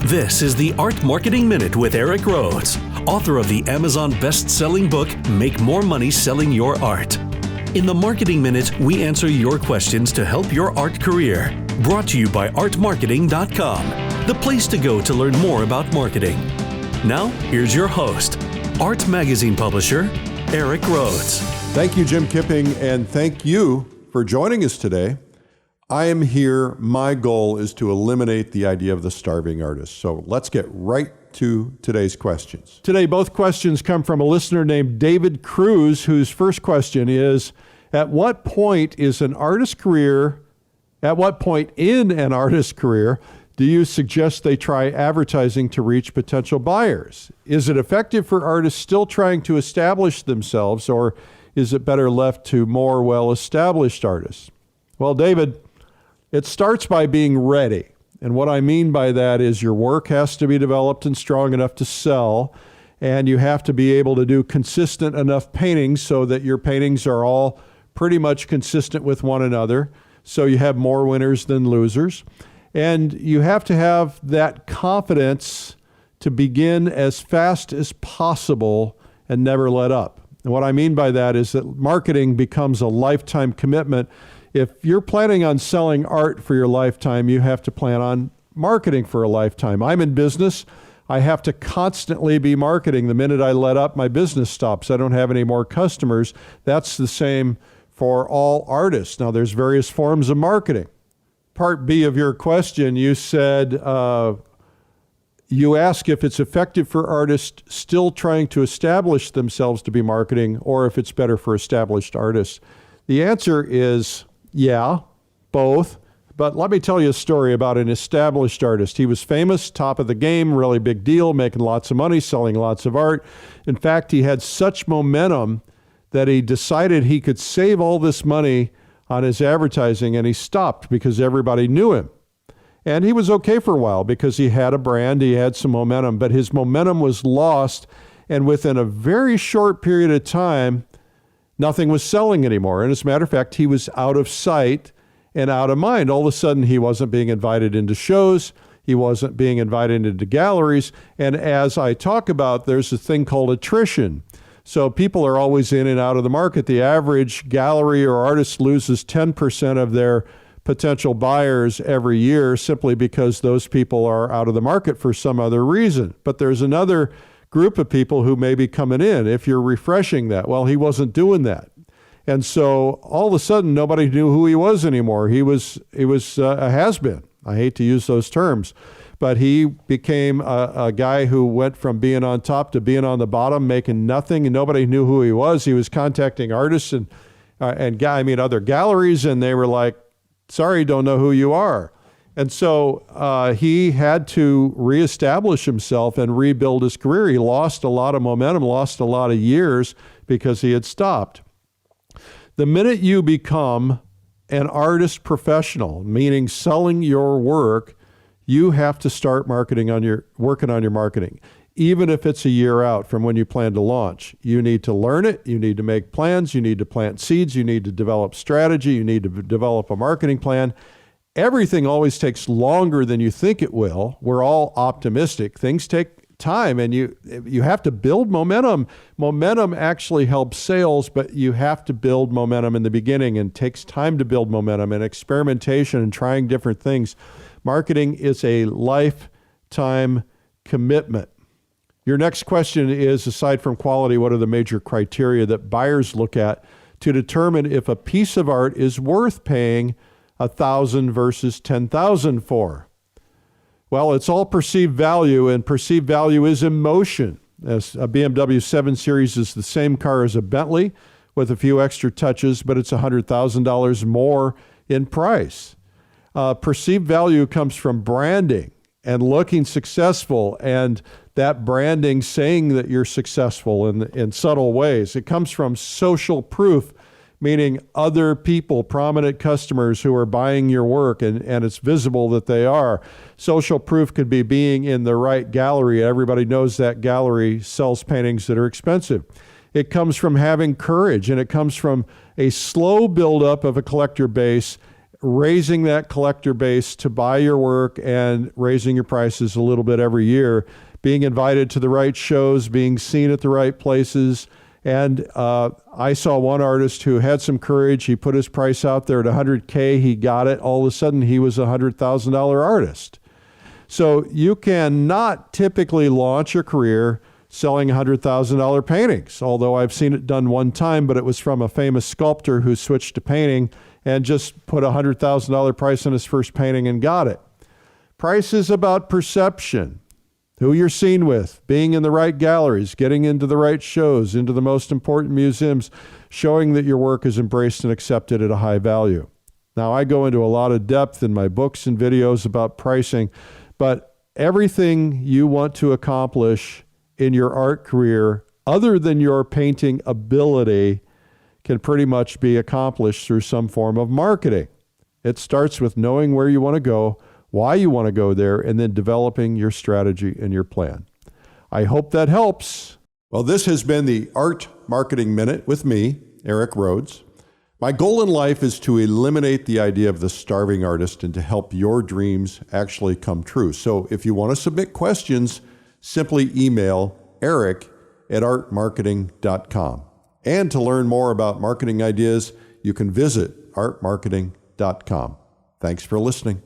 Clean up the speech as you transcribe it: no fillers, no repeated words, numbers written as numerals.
This is the Art Marketing Minute with Eric Rhoads, author of the Amazon best-selling book, Make More Money Selling Your Art. In the Marketing Minute, we answer your questions to help your art career. Brought to you by artmarketing.com, the place to go to learn more about marketing. Now, here's your host, Art Magazine publisher, Eric Rhoads. Thank you, Jim Kipping, and thank you for joining us today. I am here. My goal is to eliminate the idea of the starving artist. So let's get right to today's questions. Today, both questions come from a listener named David Cruz, whose first question is, at what point in an artist's career do you suggest they try advertising to reach potential buyers? Is it effective for artists still trying to establish themselves, or is it better left to more well-established artists? Well, David, it starts by being ready. And what I mean by that is your work has to be developed and strong enough to sell, and you have to be able to do consistent enough paintings so that your paintings are all pretty much consistent with one another, so you have more winners than losers. And you have to have that confidence to begin as fast as possible and never let up. And what I mean by that is that marketing becomes a lifetime commitment. If you're planning on selling art for your lifetime, you have to plan on marketing for a lifetime. I'm in business. I have to constantly be marketing. The minute I let up, my business stops. I don't have any more customers. That's the same for all artists. Now, there's various forms of marketing. Part B of your question, you said, you ask if it's effective for artists still trying to establish themselves to be marketing, or if it's better for established artists. The answer is yeah, both. But let me tell you a story about an established artist. He was famous, top of the game, really big deal, making lots of money, selling lots of art. In fact, he had such momentum that he decided he could save all this money on his advertising, and he stopped because everybody knew him. And he was okay for a while because he had a brand, he had some momentum, but his momentum was lost, and within a very short period of time, nothing was selling anymore. And as a matter of fact, he was out of sight and out of mind. All of a sudden, he wasn't being invited into shows. He wasn't being invited into galleries. And as I talk about, there's a thing called attrition. So people are always in and out of the market. The average gallery or artist loses 10% of their potential buyers every year simply because those people are out of the market for some other reason. But there's another group of people who may be coming in if you're refreshing that. Well, he wasn't doing that. And so all of a sudden, nobody knew who he was anymore. He was a has-been. I hate to use those terms, but he became a guy who went from being on top to being on the bottom, making nothing, and nobody knew who he was. He was contacting artists and other galleries, and they were like, sorry, don't know who you are. And so he had to reestablish himself and rebuild his career. He lost a lot of momentum, lost a lot of years because he had stopped. The minute you become an artist professional, meaning selling your work, you have to start working on your marketing. Even if it's a year out from when you plan to launch, you need to learn it. You need to make plans. You need to plant seeds. You need to develop strategy. You need to develop a marketing plan. Everything always takes longer than you think it will. We're all optimistic. Things take time, and you have to build momentum. Momentum actually helps sales, but you have to build momentum in the beginning, and it takes time to build momentum and experimentation and trying different things. Marketing is a lifetime commitment. Your next question is, aside from quality, what are the major criteria that buyers look at to determine if a piece of art is worth paying $1,000 versus $10,000 for? Well, it's all perceived value, and perceived value is emotion. As a BMW 7 Series is the same car as a Bentley with a few extra touches, but it's $100,000 more in price. Perceived value comes from branding and looking successful, and that branding saying that you're successful in subtle ways. It comes from social proof, meaning other people, prominent customers who are buying your work, and it's visible that they are. Social proof could be being in the right gallery. Everybody knows that gallery sells paintings that are expensive. It comes from having courage, and it comes from a slow buildup of a collector base raising that collector base to buy your work and raising your prices a little bit every year, being invited to the right shows, being seen at the right places. And I saw one artist who had some courage. He put his price out there at $100K. He got it. All of a sudden, he was a $100,000 artist. So you cannot typically launch a career selling $100,000 paintings, although I've seen it done one time, but it was from a famous sculptor who switched to painting and just put a $100,000 price on his first painting and got it. Price is about perception, who you're seen with, being in the right galleries, getting into the right shows, into the most important museums, showing that your work is embraced and accepted at a high value. Now, I go into a lot of depth in my books and videos about pricing, but everything you want to accomplish in your art career, other than your painting ability, can pretty much be accomplished through some form of marketing. It starts with knowing where you want to go, why you want to go there, and then developing your strategy and your plan. I hope that helps. Well, this has been the Art Marketing Minute with me, Eric Rhoads. My goal in life is to eliminate the idea of the starving artist and to help your dreams actually come true. So if you want to submit questions, simply email eric@artmarketing.com. And to learn more about marketing ideas, you can visit artmarketing.com. Thanks for listening.